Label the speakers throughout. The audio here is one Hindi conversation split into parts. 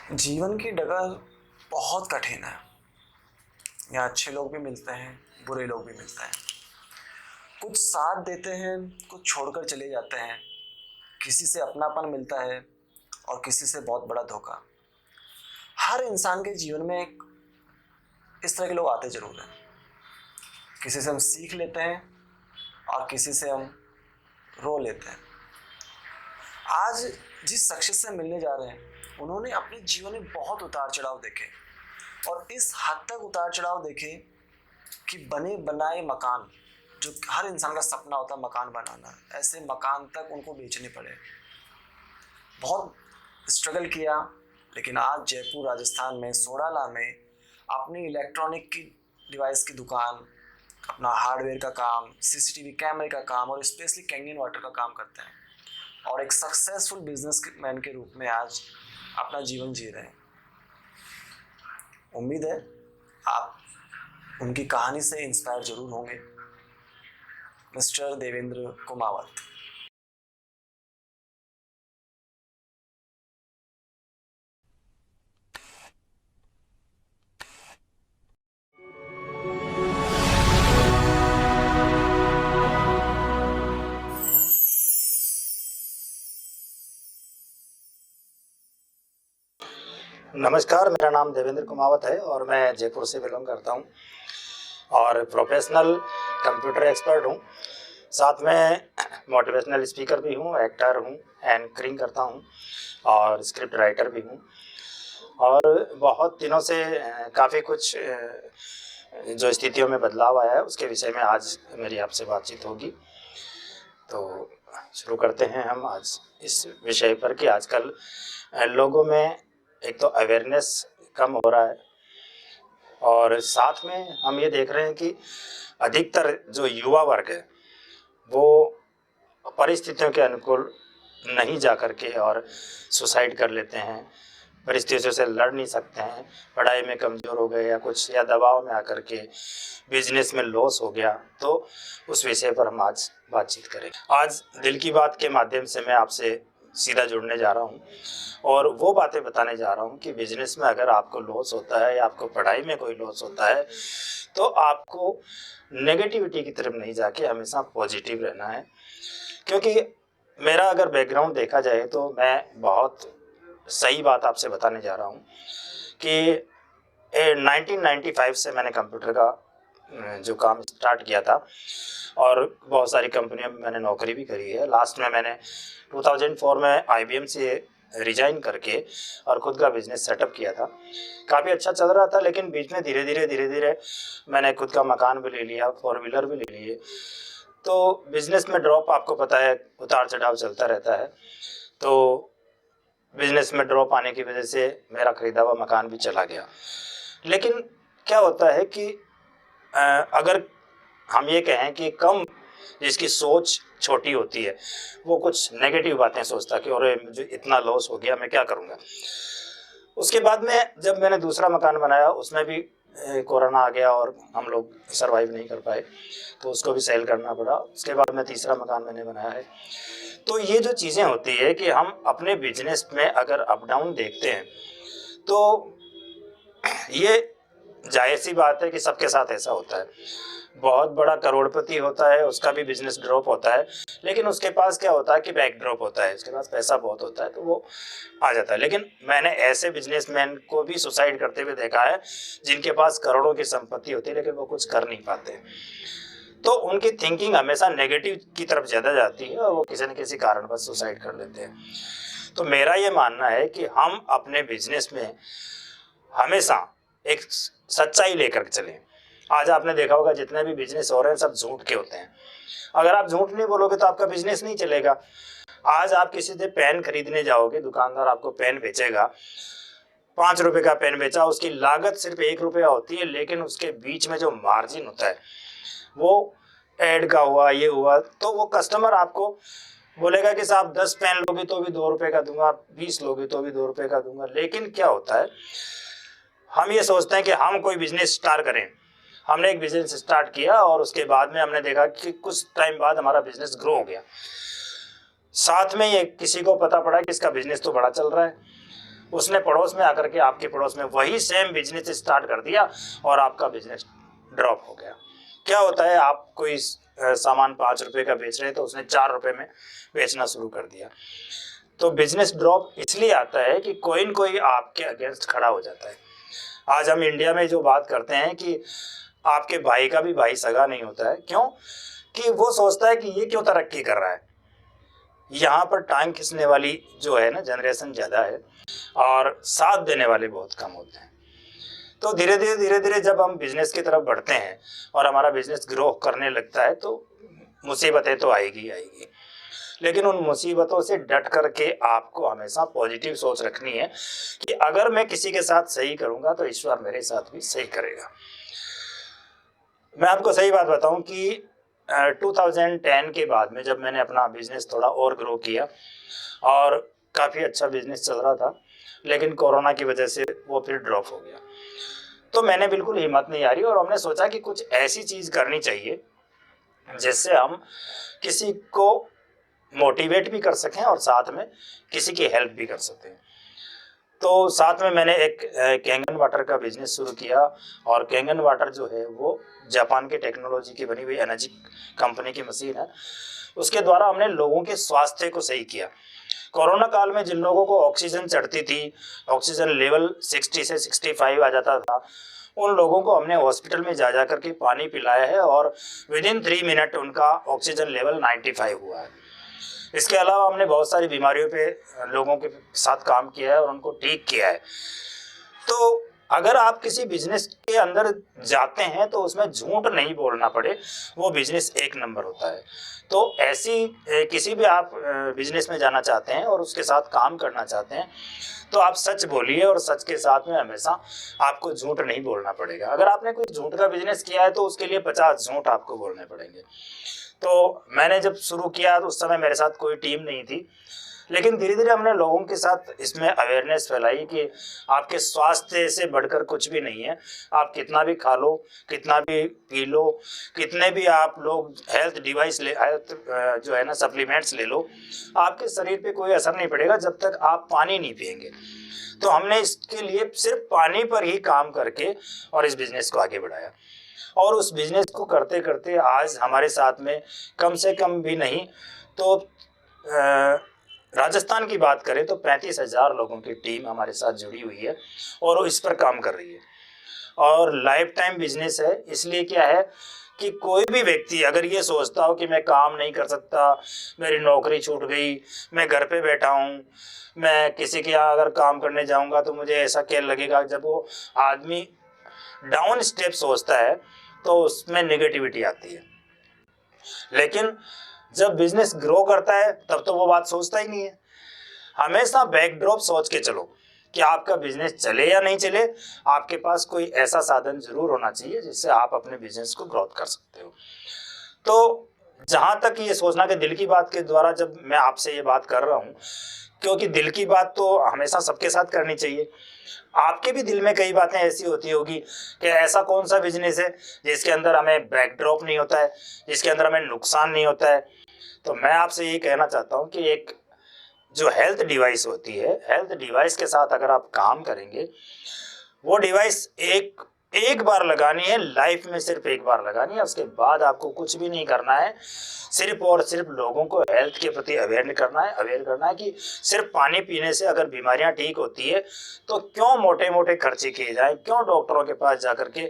Speaker 1: जीवन की डगर बहुत कठिन है। यहाँ अच्छे लोग भी मिलते हैं, बुरे लोग भी मिलते हैं। कुछ साथ देते हैं, कुछ छोड़कर चले जाते हैं। किसी से अपनापन मिलता है और किसी से बहुत बड़ा धोखा। हर इंसान के जीवन में इस तरह के लोग आते जरूर हैं। किसी से हम सीख लेते हैं और किसी से हम रो लेते हैं। आज जिस शख्स से मिलने जा रहे हैं, उन्होंने अपने जीवन में बहुत उतार चढ़ाव देखे और इस हद तक उतार चढ़ाव देखे कि बने बनाए मकान, जो हर इंसान का सपना होता है मकान बनाना, ऐसे मकान तक उनको बेचने पड़े। बहुत स्ट्रगल किया, लेकिन आज जयपुर राजस्थान में सोडाला में अपनी इलेक्ट्रॉनिक की डिवाइस की दुकान, अपना हार्डवेयर का काम, सीसीटीवी कैमरे का काम और स्पेशली कैंगन वाटर का काम करते हैं और एक सक्सेसफुल बिजनेसमैन के रूप में आज अपना जीवन जी रहे हैं। उम्मीद है आप उनकी कहानी से इंस्पायर जरूर होंगे। मिस्टर देवेंद्र कुमावत।
Speaker 2: नमस्कार, मेरा नाम देवेंद्र कुमावत है और मैं जयपुर से बिलोंग करता हूं और प्रोफेशनल कंप्यूटर एक्सपर्ट हूं। साथ में मोटिवेशनल स्पीकर भी हूं, एक्टर हूं, एंकरिंग करता हूं और स्क्रिप्ट राइटर भी हूं। और बहुत दिनों से काफ़ी कुछ जो स्थितियों में बदलाव आया है उसके विषय में आज मेरी आपसे बातचीत होगी। तो शुरू करते हैं हम आज इस विषय पर कि आजकल लोगों में एक तो अवेयरनेस कम हो रहा है और साथ में हम ये देख रहे हैं कि अधिकतर जो युवा वर्ग है वो परिस्थितियों के अनुकूल नहीं जा कर के और सुसाइड कर लेते हैं, परिस्थितियों से लड़ नहीं सकते हैं, पढ़ाई में कमज़ोर हो गए या कुछ या दबाव में आकर के बिजनेस में लॉस हो गया। तो उस विषय पर हम आज बातचीत करेंगे। आज दिल की बात के माध्यम से मैं आपसे सीधा जुड़ने जा रहा हूँ और वो बातें बताने जा रहा हूँ कि बिजनेस में अगर आपको लॉस होता है या आपको पढ़ाई में कोई लॉस होता है तो आपको नेगेटिविटी की तरफ नहीं जाके हमेशा पॉजिटिव रहना है। क्योंकि मेरा अगर बैकग्राउंड देखा जाए तो मैं बहुत सही बात आपसे बताने जा रहा हूँ कि 1995 से मैंने कंप्यूटर का जो काम स्टार्ट किया था और बहुत सारी कंपनियों में मैंने नौकरी भी करी है। लास्ट में मैंने 2004 में IBM से रिजाइन करके और ख़ुद का बिज़नेस सेटअप किया था। काफ़ी अच्छा चल रहा था, लेकिन बीच में धीरे धीरे मैंने खुद का मकान भी ले लिया, 4 व्हीलर भी ले लिए। तो बिज़नेस में ड्रॉप आपको पता है, उतार चढ़ाव चलता रहता है। तो बिज़नेस में ड्रॉप आने की वजह से मेरा ख़रीदा हुआ मकान भी चला गया। लेकिन क्या होता है कि अगर हम ये कहें कि कम जिसकी सोच छोटी होती है वो कुछ नेगेटिव बातें सोचता कि अरे मुझे इतना लॉस हो गया, मैं क्या करूँगा। उसके बाद में जब मैंने दूसरा मकान बनाया उसमें भी कोरोना आ गया और हम लोग सर्वाइव नहीं कर पाए, तो उसको भी सेल करना पड़ा। उसके बाद में तीसरा मकान मैंने बनाया है। तो ये जो चीज़ें होती है कि हम अपने बिजनेस में अगर अप डाउन देखते हैं तो ये जाहिर सी बात है कि सबके साथ ऐसा होता है। बहुत बड़ा करोड़पति होता है, उसका भी बिजनेस ड्रॉप होता है, लेकिन उसके पास क्या होता है कि बैक ड्रॉप होता है, उसके पास पैसा बहुत होता है तो वो आ जाता है। लेकिन मैंने ऐसे बिजनेसमैन को भी सुसाइड करते हुए देखा है जिनके पास करोड़ों की संपत्ति होती है लेकिन वो कुछ कर नहीं पाते। तो उनकी थिंकिंग हमेशा नेगेटिव की तरफ ज़्यादा जाती है और वो किसी न किसी कारणवश सुसाइड कर लेते हैं। तो मेरा ये मानना है कि हम अपने बिजनेस में हमेशा एक सच्चाई लेकर चलें। आज आपने देखा होगा जितने भी बिजनेस हो रहे हैं सब झूठ के होते हैं। अगर आप झूठ नहीं बोलोगे तो आपका बिजनेस नहीं चलेगा। आज आप किसी से पेन खरीदने जाओगे, दुकानदार आपको पेन बेचेगा, 5 रुपए का पेन बेचा, उसकी लागत सिर्फ 1 रुपया होती है, लेकिन उसके बीच में जो मार्जिन होता है वो ऐड का हुआ, ये हुआ, तो वो कस्टमर आपको बोलेगा कि साहब 10 पेन लोगे तो भी 2 रुपए का दूंगा, 20 लोगे तो भी 2 रुपए का दूंगा। लेकिन क्या होता है, हम ये सोचते हैं कि हम कोई बिजनेस स्टार्ट करें। हमने एक बिजनेस स्टार्ट किया और उसके बाद में हमने देखा कि कुछ टाइम बाद हमारा बिजनेस ग्रो हो गया। साथ में ये किसी को पता पड़ा कि इसका बिजनेस तो बड़ा चल रहा है, उसने पड़ोस में आकर के आपके पड़ोस में वही सेम बिजनेस स्टार्ट कर दिया और आपका बिजनेस ड्रॉप हो गया। क्या होता है, आप कोई सामान 5 रुपए का बेच रहे हैं तो उसने 4 रुपए में बेचना शुरू कर दिया। तो बिजनेस ड्रॉप इसलिए आता है कि कोई न कोई आपके अगेंस्ट खड़ा हो जाता है। आज हम इंडिया में जो बात करते हैं कि आपके भाई का भी भाई सगा नहीं होता है, क्यों कि वो सोचता है कि ये क्यों तरक्की कर रहा है। यहाँ पर टांग खींचने वाली जो है ना जनरेशन ज़्यादा है और साथ देने वाले बहुत कम होते हैं। तो धीरे धीरे जब हम बिजनेस की तरफ बढ़ते हैं और हमारा बिजनेस ग्रो करने लगता है तो मुसीबतें तो आएगी। लेकिन उन मुसीबतों से डट करके आपको हमेशा पॉजिटिव सोच रखनी है कि अगर मैं किसी के साथ सही करूंगा तो ईश्वर मेरे साथ भी सही करेगा। मैं आपको सही बात बताऊं कि 2010 के बाद में जब मैंने अपना बिजनेस थोड़ा और ग्रो किया और काफ़ी अच्छा बिजनेस चल रहा था, लेकिन कोरोना की वजह से वो फिर ड्रॉप हो गया। तो मैंने बिल्कुल हिम्मत नहीं हारी और हमने सोचा कि कुछ ऐसी चीज़ करनी चाहिए जिससे हम किसी को मोटिवेट भी कर सकें और साथ में किसी की हेल्प भी कर सकें। तो साथ में मैंने एक कैंगन वाटर का बिजनेस शुरू किया और कैंगन वाटर जो है वो जापान के टेक्नोलॉजी की बनी हुई एनर्जी कंपनी की मशीन है। उसके द्वारा हमने लोगों के स्वास्थ्य को सही किया। कोरोना काल में जिन लोगों को ऑक्सीजन चढ़ती थी, ऑक्सीजन लेवल 60 से 65 आ जाता था, उन लोगों को हमने हॉस्पिटल में जा करके पानी पिलाया है और विदिन 3 मिनट उनका ऑक्सीजन लेवल 95 हुआ है। इसके अलावा हमने बहुत सारी बीमारियों पे लोगों के साथ काम किया है और उनको ठीक किया है। तो अगर आप किसी बिजनेस के अंदर जाते हैं तो उसमें झूठ नहीं बोलना पड़े, वो बिजनेस एक नंबर होता है। तो ऐसी किसी भी आप बिजनेस में जाना चाहते हैं और उसके साथ काम करना चाहते हैं तो आप सच बोलिए और सच के साथ में हमेशा आपको झूठ नहीं बोलना पड़ेगा। अगर आपने कोई झूठ का बिजनेस किया है तो उसके लिए 50 झूठ आपको बोलने पड़ेंगे। तो मैंने जब शुरू किया तो उस समय मेरे साथ कोई टीम नहीं थी, लेकिन धीरे धीरे हमने लोगों के साथ इसमें अवेयरनेस फैलाई कि आपके स्वास्थ्य से बढ़कर कुछ भी नहीं है। आप कितना भी खा लो, कितना भी पी लो, कितने भी आप लोग हेल्थ डिवाइस हेल्थ जो है ना सप्लीमेंट्स ले लो, आपके शरीर पे कोई असर नहीं पड़ेगा जब तक आप पानी नहीं पिएंगे। तो हमने इसके लिए सिर्फ पानी पर ही काम करके और इस बिजनेस को आगे बढ़ाया और उस बिजनेस को करते करते आज हमारे साथ में कम से कम भी नहीं तो राजस्थान की बात करें तो 35,000 लोगों की टीम हमारे साथ जुड़ी हुई है और वो इस पर काम कर रही है। और लाइफ टाइम बिजनेस है, इसलिए क्या है कि कोई भी व्यक्ति अगर ये सोचता हो कि मैं काम नहीं कर सकता, मेरी नौकरी छूट गई, मैं घर पे बैठा हूँ, मैं किसी के यहाँ अगर काम करने जाऊँगा तो मुझे ऐसा क्या लगेगा, जब वो आदमी डाउन स्टेप सोचता है तो उसमें नेगेटिविटी आती है। लेकिन जब बिजनेस ग्रो करता है तब तो वो बात सोचता ही नहीं है। हमेशा बैकड्रॉप सोच के चलो कि आपका बिजनेस चले या नहीं चले, आपके पास कोई ऐसा साधन जरूर होना चाहिए जिससे आप अपने बिजनेस को ग्रोथ कर सकते हो। तो जहां तक ये सोचना कि दिल की बात के द्वारा जब मैं आपसे ये बात कर रहा हूँ, क्योंकि दिल की बात तो हमेशा सबके साथ करनी चाहिए। आपके भी दिल में कई बातें ऐसी होती होगी कि ऐसा कौन सा बिजनेस है जिसके अंदर हमें बैकड्रॉप नहीं होता है, जिसके अंदर हमें नुकसान नहीं होता है। तो मैं आपसे ये कहना चाहता हूँ कि एक जो हेल्थ डिवाइस होती है, हेल्थ डिवाइस के साथ अगर आप काम करेंगे, वो डिवाइस एक बार लगानी है, लाइफ में सिर्फ एक बार लगानी है, उसके बाद आपको कुछ भी नहीं करना है। सिर्फ और सिर्फ लोगों को हेल्थ के प्रति अवेयर करना है कि सिर्फ पानी पीने से अगर बीमारियां ठीक होती है तो क्यों मोटे मोटे खर्चे किए जाए, क्यों डॉक्टरों के पास जाकर के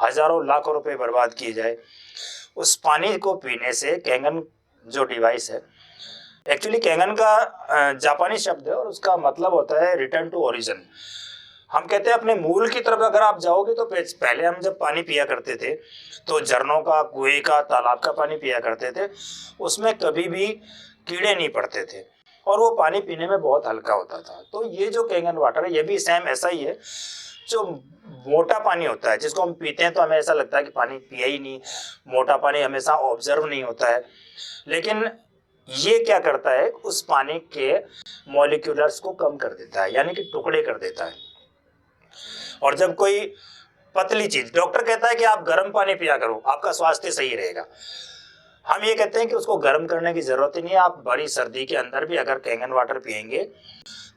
Speaker 2: हजारों लाखों रुपए बर्बाद किए जाए। उस पानी को पीने से कैंगन जो डिवाइस है, एक्चुअली कैंगन का जापानी शब्द है और उसका मतलब होता है रिटर्न टू ओरिजिन। हम कहते हैं अपने मूल की तरफ अगर आप जाओगे तो पहले हम जब पानी पिया करते थे तो झरनों का, कुएं का, तालाब का पानी पिया करते थे, उसमें कभी भी कीड़े नहीं पड़ते थे और वो पानी पीने में बहुत हल्का होता था। तो ये जो कैंगन वाटर है ये भी सेम ऐसा ही है, जो मोटा पानी होता है जिसको हम पीते हैं तो हमें ऐसा लगता है कि पानी पिया ही नहीं, मोटा पानी हमेशा ऑब्जर्व नहीं होता है। लेकिन ये क्या करता है, उस पानी के मॉलिक्यूलर्स को कम कर देता है, यानी कि टुकड़े कर देता है। और जब कोई पतली चीज, डॉक्टर कहता है कि आप गर्म पानी पिया करो, आपका स्वास्थ्य सही रहेगा, हम ये कहते हैं कि उसको गर्म करने की जरूरत ही नहीं है। आप बड़ी सर्दी के अंदर भी अगर कैंगन वाटर पिएंगे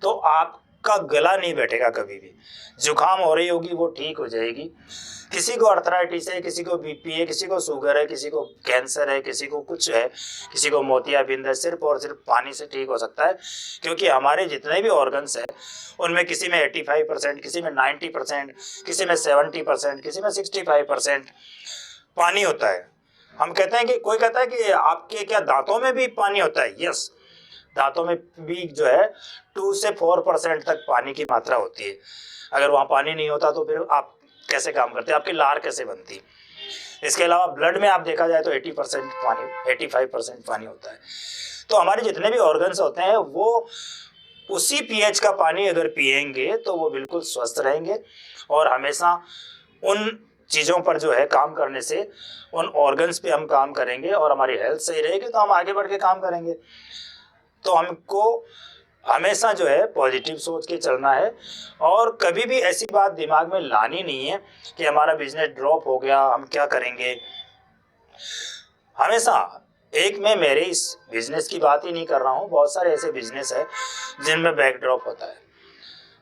Speaker 2: तो आप आपका गला नहीं बैठेगा कभी भी। जुकाम हो रही होगी वो ठीक हो जाएगी। किसी को अर्थराइटिस है, किसी को बीपी है, किसी को शुगर है, किसी को कैंसर है, किसी को कुछ है, किसी को मोतियाबिंद है, सिर्फ और सिर्फ पानी से ठीक हो सकता है। क्योंकि हमारे जितने भी ऑर्गन्स हैं उनमें किसी में 85%, किसी में 90%, किसी में 70%, किसी में 65% पानी होता है। हम कहते हैं कि कोई कहता है कि आपके क्या दांतों में भी पानी होता है? यस, दांतों में भी जो है 2 से 4% तक पानी की मात्रा होती है। अगर वहाँ पानी नहीं होता तो फिर आप कैसे काम करते, आपकी लार कैसे बनती? इसके अलावा ब्लड में आप देखा जाए तो 80% पानी, 85% पानी होता है। तो हमारे जितने भी ऑर्गन्स होते हैं वो उसी पीएच का पानी अगर पिएंगे तो वो बिल्कुल स्वस्थ रहेंगे और हमेशा उन चीज़ों पर जो है काम करने से उन ऑर्गन्स पे हम काम करेंगे और हमारी हेल्थ सही रहेगी तो हम आगे बढ़ के काम करेंगे। तो हमको हमेशा जो है पॉजिटिव सोच के चलना है और कभी भी ऐसी बात दिमाग में लानी नहीं है कि हमारा बिजनेस ड्रॉप हो गया, हम क्या करेंगे। हमेशा मैं मेरे इस बिजनेस की बात ही नहीं कर रहा हूँ, बहुत सारे ऐसे बिजनेस है जिनमें बैक ड्रॉप होता है।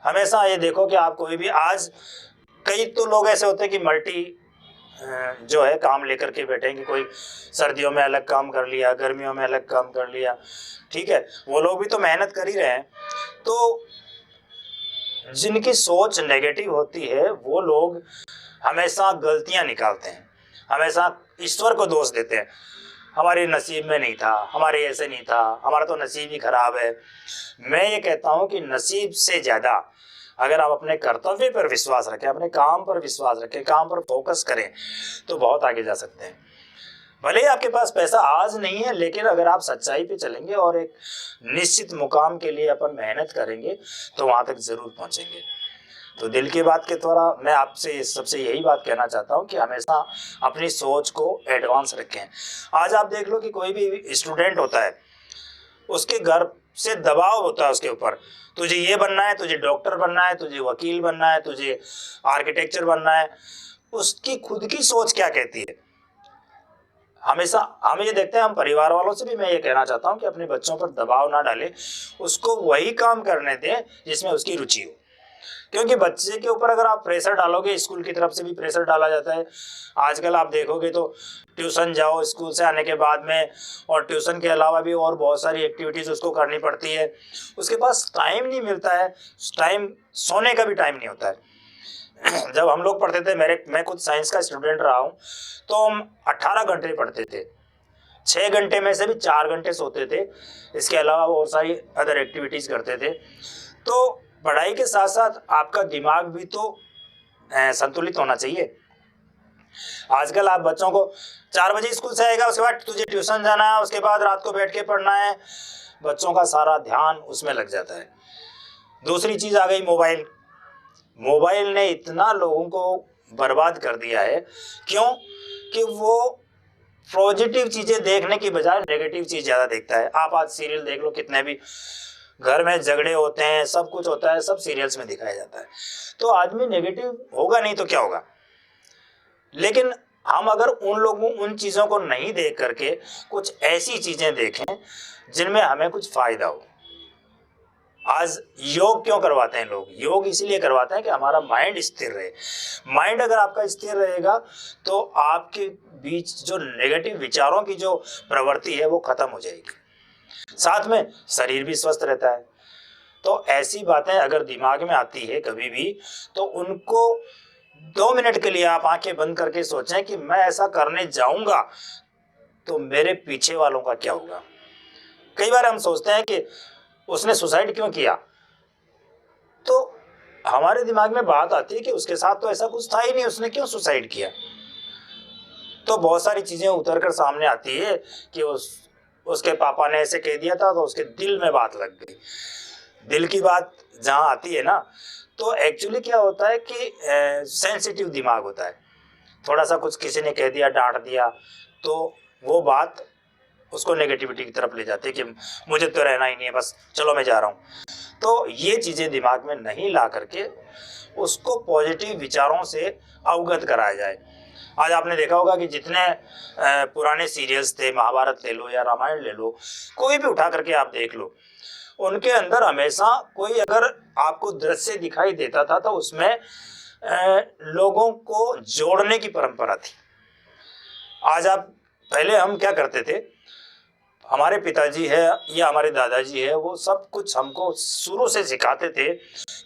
Speaker 2: हमेशा ये देखो कि आप कोई भी आज कई तो लोग ऐसे होते हैं कि मल्टी जो है काम लेकर के बैठेंगे, कोई सर्दियों में अलग काम कर लिया, गर्मियों में अलग काम कर लिया, ठीक है, वो लोग भी तो मेहनत कर ही रहे हैं। तो जिनकी सोच नेगेटिव होती है वो लोग हमेशा गलतियां निकालते हैं, हमेशा ईश्वर को दोष देते हैं, हमारे नसीब में नहीं था, हमारे ऐसे नहीं था, हमारा तो नसीब ही खराब है। मैं ये कहता हूँ कि नसीब से ज़्यादा अगर आप अपने कर्तव्य पर विश्वास रखें, अपने काम पर विश्वास रखें, काम पर फोकस करें तो बहुत आगे जा सकते हैं। भले ही आपके पास पैसा आज नहीं है, लेकिन अगर आप सच्चाई पे चलेंगे और एक निश्चित मुकाम के लिए अपन मेहनत करेंगे तो वहाँ तक जरूर पहुँचेंगे। तो दिल की बात के द्वारा मैं आपसे सबसे यही बात कहना चाहता हूँ कि हमेशा अपनी सोच को एडवांस रखें। आज आप देख लो कि कोई भी स्टूडेंट होता है, उसके घर से दबाव होता है उसके ऊपर, तुझे ये बनना है, तुझे डॉक्टर बनना है, तुझे वकील बनना है, तुझे आर्किटेक्चर बनना है। उसकी खुद की सोच क्या कहती है? हमेशा हम ये देखते हैं, हम परिवार वालों से भी मैं ये कहना चाहता हूँ कि अपने बच्चों पर दबाव ना डालें, उसको वही काम करने दें जिसमें उसकी रुचि हो। क्योंकि बच्चे के ऊपर अगर आप प्रेशर डालोगे, स्कूल की तरफ से भी प्रेशर डाला जाता है। आजकल आप देखोगे तो ट्यूशन जाओ स्कूल से आने के बाद में, और ट्यूशन के अलावा भी और बहुत सारी एक्टिविटीज़ उसको करनी पड़ती है। उसके पास टाइम नहीं मिलता है, टाइम सोने का भी टाइम नहीं होता है। जब हम लोग पढ़ते थे, मैं खुद साइंस का स्टूडेंट रहा हूँ, तो हम 18 घंटे पढ़ते थे, 6 घंटे में से भी 4 घंटे सोते थे, इसके अलावा और सारी अदर एक्टिविटीज़ करते थे। तो पढ़ाई के साथ साथ आपका दिमाग भी तो संतुलित होना चाहिए। आजकल आप बच्चों को 4 बजे स्कूल से आएगा, उसके बाद तुझे ट्यूशन जाना है, उसके बाद रात को बैठ के पढ़ना है, बच्चों का सारा ध्यान उसमें लग जाता है। दूसरी चीज़ आ गई मोबाइल। मोबाइल ने इतना लोगों को बर्बाद कर दिया है, क्यों कि वो पॉजिटिव चीज़ें देखने की बजाय नेगेटिव चीज़ ज़्यादा देखता है। आप आज सीरियल देख लो, कितने भी घर में झगड़े होते हैं, सब कुछ होता है, सब सीरियल्स में दिखाया जाता है। तो आदमी नेगेटिव होगा नहीं तो क्या होगा। लेकिन हम अगर उन चीज़ों को नहीं देख करके कुछ ऐसी चीज़ें देखें जिनमें हमें कुछ फ़ायदा हो। आज योग क्यों करवाते हैं लोग? योग इसलिए करवाते हैं कि हमारा माइंड स्थिर रहे। माइंड अगर आपका स्थिर रहेगा तो आपके बीच जो नेगेटिव विचारों की जो प्रवृत्ति है वो खत्म हो जाएगी, साथ में शरीर भी स्वस्थ रहता है। तो ऐसी बातें अगर दिमाग में आती है कभी भी, तो उनको 2 मिनट के लिए आप आंखें बंद करके सोचें कि मैं ऐसा करने जाऊंगा तो मेरे पीछे वालों का क्या होगा। कई बार हम सोचते हैं कि उसने सुसाइड क्यों किया, तो हमारे दिमाग में बात आती है कि उसके साथ तो ऐसा कुछ था ही नहीं, उसने क्यों सुसाइड किया। तो बहुत सारी चीजें उतर कर सामने आती है कि उसके पापा ने ऐसे कह दिया था, तो उसके दिल में बात लग गई। दिल की बात जहाँ आती है ना, तो एक्चुअली क्या होता है कि सेंसिटिव दिमाग होता है। थोड़ा सा कुछ किसी ने कह दिया, डांट दिया, तो वो बात उसको नेगेटिविटी की तरफ ले जाती है कि मुझे तो रहना ही नहीं है, बस चलो मैं जा रहा हूँ। तो ये चीज़ें दिमाग में नहीं ला करके उसको पॉजिटिव विचारों से अवगत कराया जाए। आज आपने देखा होगा कि जितने पुराने सीरियल्स थे, महाभारत ले लो या रामायण ले लो, कोई भी उठा करके आप देख लो, उनके अंदर हमेशा कोई अगर आपको दृश्य दिखाई देता था तो उसमें लोगों को जोड़ने की परंपरा थी। आज आप, पहले हम क्या करते थे, हमारे पिताजी है या हमारे दादाजी है, वो सब कुछ हमको शुरू से सिखाते थे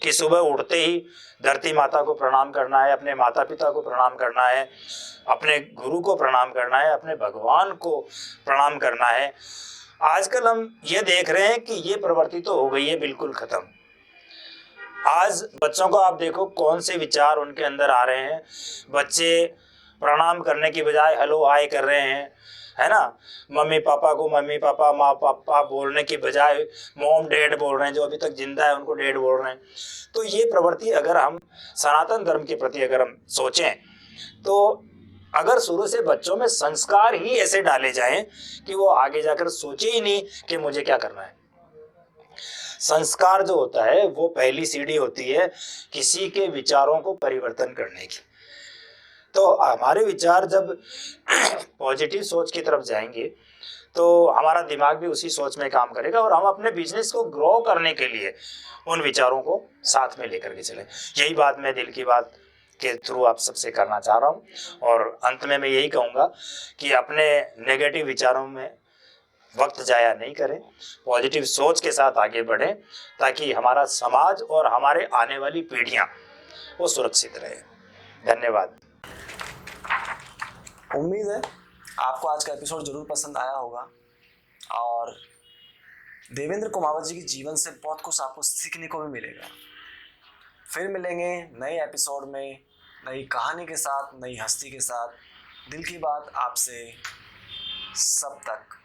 Speaker 2: कि सुबह उठते ही धरती माता को प्रणाम करना है, अपने माता पिता को प्रणाम करना है, अपने गुरु को प्रणाम करना है, अपने भगवान को प्रणाम करना है। आजकल हम ये देख रहे हैं कि ये प्रवृत्ति तो हो गई है बिल्कुल खत्म। आज बच्चों को आप देखो कौन से विचार उनके अंदर आ रहे हैं। बच्चे प्रणाम करने की बजाय हेलो हाय कर रहे हैं, है ना। मम्मी पापा को मम्मी पापा, माँ पापा बोलने की बजाय मॉम डैड बोल रहे हैं। जो अभी तक जिंदा है उनको डैड बोल रहे हैं। तो ये प्रवृत्ति अगर हम सनातन धर्म के प्रति अगर हम सोचें, तो अगर शुरू से बच्चों में संस्कार ही ऐसे डाले जाएं कि वो आगे जाकर सोचे ही नहीं कि मुझे क्या करना है। संस्कार जो होता है वो पहली सीढ़ी होती है किसी के विचारों को परिवर्तन करने की। तो हमारे विचार जब पॉजिटिव सोच की तरफ जाएंगे तो हमारा दिमाग भी उसी सोच में काम करेगा और हम अपने बिजनेस को ग्रो करने के लिए उन विचारों को साथ में लेकर के चलें। यही बात मैं दिल की बात के थ्रू आप सबसे करना चाह रहा हूँ। और अंत में मैं यही कहूँगा कि अपने नेगेटिव विचारों में वक्त जाया नहीं करें, पॉजिटिव सोच के साथ आगे बढ़ें ताकि हमारा समाज और हमारे आने वाली पीढ़ियाँ वो सुरक्षित रहे। धन्यवाद।
Speaker 1: उम्मीद है आपको आज का एपिसोड जरूर पसंद आया होगा और देवेंद्र कुमावत जी के जीवन से बहुत कुछ आपको सीखने को भी मिलेगा। फिर मिलेंगे नए एपिसोड में, नई कहानी के साथ, नई हस्ती के साथ। दिल की बात आपसे, सब तक